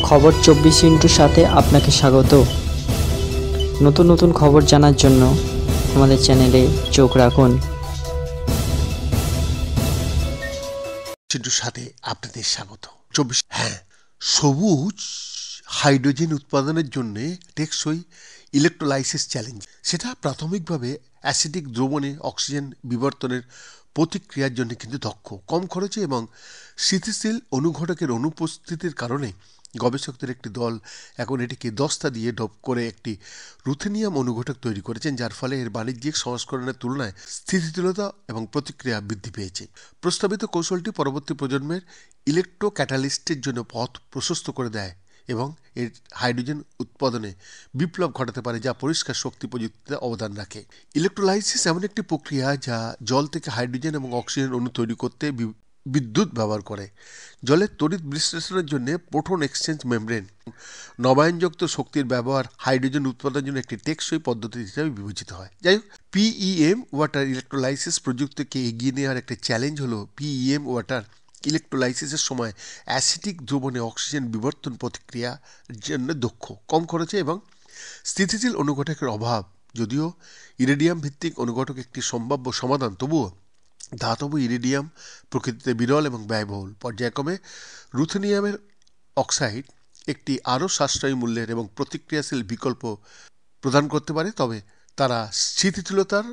খবর 24x সাথে আপনাকে স্বাগত। নতুন নতুন খবর জানার জন্য আমাদের চ্যানেলে চোখ রাখুন। চিন্টুর সাথে আপনাদের স্বাগত। সবুজ হাইড্রোজেন উৎপাদনের জন্য টেকসই ইলেকট্রোলাইসিস চ্যালেঞ্জ। সেটা প্রাথমিকভাবে অ্যাসিডিক দ্রবণে অক্সিজেন বিবর্তনের প্রতিক্রিয়ার জন্য কিন্তু দক্ষ, কম খরচে এবং স্থিতিশীল অনুঘটকের অনুপস্থিতির কারণে গবেষকদের একটি দল এখন এটিকে দস্তা দিয়ে ডোপ করে একটি রুথেনিয়াম অনুঘটক তৈরি করেছেন, যার ফলে এর বাণিজ্যিক সংস্করণের তুলনায় স্থিতিশীলতা এবং প্রতিক্রিয়া বৃদ্ধি পেয়েছে। প্রস্তাবিত কৌশলটি পরবর্তী প্রজন্মের ইলেকট্রো ক্যাটালিস্টের জন্য পথ প্রশস্ত করে দেয় এবং এর হাইড্রোজেন উৎপাদনে বিপ্লব ঘটাতে পারে, যা পরিষ্কার শক্তি প্রযুক্তিতে অবদান রাখে। ইলেকট্রোলাইসিস এমন একটি প্রক্রিয়া যা জল থেকে হাইড্রোজেন এবং অক্সিজেন অণু তৈরি করতে বিদ্যুৎ ব্যবহার করে। জলের তড়িৎ বিশ্লেষণের জন্য প্রোটন এক্সচেঞ্জ মেমব্রেন নবায়নযুক্ত শক্তির ব্যবহার হাইড্রোজেন উৎপাদনের জন্য একটি টেকসই পদ্ধতি হিসেবে বিবেচিত হয়। যাই হোক, পিইএম ওয়াটার ইলেকট্রোলাইসিস প্রযুক্তিকে এগিয়ে নেওয়ার একটি চ্যালেঞ্জ হলো পিইএম ওয়াটার ইলেকট্রোলাইসিসের সময় অ্যাসিডিক দ্রবণে অক্সিজেন বিবর্তন প্রতিক্রিয়ার জন্য দক্ষ, কম খরচে এবং স্থিতিশীল অনুঘটকের অভাব। যদিও ইরিডিয়াম ভিত্তিক অনুঘটক একটি সম্ভাব্য সমাধান, তবুও ধাতব ইরিডিয়াম প্রকৃতিতে বিরল এবং ব্যয়বহুল। পর্যায়ক্রমে রুথেনিয়ামের অক্সাইড একটি আরও সাশ্রয়ী মূল্যের এবং প্রতিক্রিয়াশীল বিকল্প প্রদান করতে পারে, তবে তারা স্থিতিশীলতার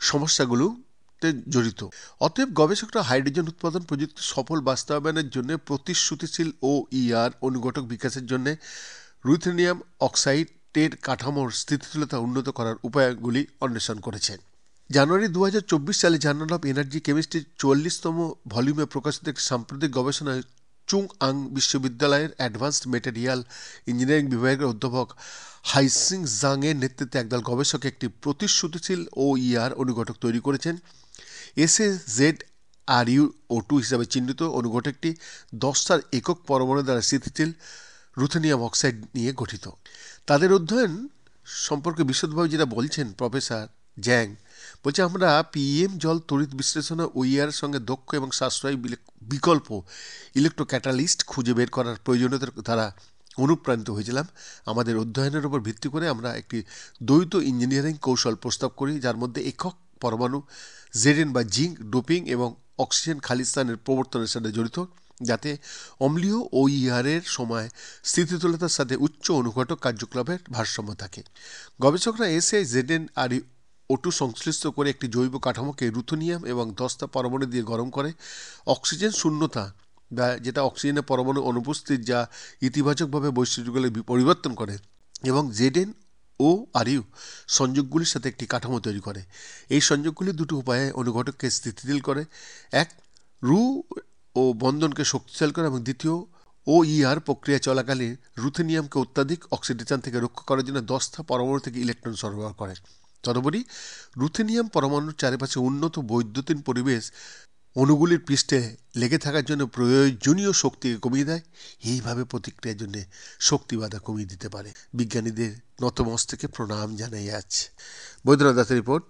সমস্যাগুলোতে জড়িত। অতএব গবেষকরা হাইড্রোজেন উৎপাদন প্রযুক্তি সফল বাস্তবায়নের জন্য প্রতিশ্রুতিশীল OER অনুঘটক বিকাশের জন্য রুথেনিয়াম অক্সাইডের কাঠামোর স্থিতিশীলতা উন্নত করার উপায়গুলি অন্বেষণ করেছেন। জানুয়ারি 2024 সালে জার্নাল অফ এনার্জি কেমিস্ট্রির 44তম ভলিউমে প্রকাশিত একটি সাম্প্রতিক গবেষণায় চুং আং বিশ্ববিদ্যালয়ের অ্যাডভান্সড মেটেরিয়াল ইঞ্জিনিয়ারিং বিভাগের অধ্যাপক হাইসিং জাং এর নেতৃত্বে একদল গবেষক একটি প্রতিশ্রুতিশীল OER অনুঘটক তৈরি করেছেন। SaZrU02 হিসাবে চিহ্নিত অনুঘটকটি 10টার একক পরমাণু দ্বারা স্থিতিশীল রুথেনিয়াম অক্সাইড নিয়ে গঠিত। তাদের অধ্যয়ন সম্পর্কে বিশদভাবে যেটা বলছেন প্রফেসর জ্যাং, বলছে, আমরা পিএম জল তড়িৎ বিশ্লেষণ OER সঙ্গে দক্ষ এবং সাশ্রয়ী বিকল্প ইলেকট্রো ক্যাটালিস্ট খুঁজে বের করার প্রয়োজনীয়তার দ্বারা অনুপ্রাণিত হয়েছিলাম। আমাদের অধ্যয়নের উপর ভিত্তি করে আমরা একটি দ্বৈত ইঞ্জিনিয়ারিং কৌশল প্রস্তাব করি, যার মধ্যে একক পরমাণু ZN বা জিঙ্ক ডোপিং এবং অক্সিজেন খালি স্থানের প্রবর্তনের সাথে জড়িত, যাতে অম্লীয় OER এর সময় স্থিতিশীলতার সাথে উচ্চ অনুঘটক কার্যকলাপের ভারসাম্য থাকে। গবেষকরা SaZrU02 সংশ্লিষ্ট করে একটি জৈব কাঠামোকে রুথেনিয়াম এবং 10টা পরমাণু দিয়ে গরম করে অক্সিজেন শূন্যতা বা যেটা অক্সিজেনের পরমাণু অনুপস্থিত, যা ইতিবাচকভাবে বৈশিষ্ট্যগুলি পরিবর্তন করে, এবং ZN ও RU সংযোগগুলির সাথে একটি কাঠামো তৈরি করে। এই সংযোগগুলি দুটো উপায়ে অনুঘটককে স্থিতিশীল করে: এক, রু ও বন্ধনকে শক্তিশালী করে, এবং দ্বিতীয়, OER প্রক্রিয়া চলাকালীন রুথেনিয়ামকে অত্যাধিক অক্সিডেশন থেকে রক্ষা করার জন্য 10টা পরমাণু থেকে ইলেকট্রন সরবরাহ করে। তদুপরি রুথেনিয়াম পরমাণুর চারপাশে উন্নত বৈদ্যুতিন পরিবেশ অণুগুলির পৃষ্ঠে লেগে থাকার জন্য প্রয়োজনীয় শক্তিকে কমিয়ে দেয়। এইভাবে প্রতিক্রিয়ার জন্য শক্তি বাধা কমিয়ে দিতে পারে। বিজ্ঞানীদের নতমস্তকে প্রণাম জানাই আছে। বৈদ্যনাথ দাসের রিপোর্ট।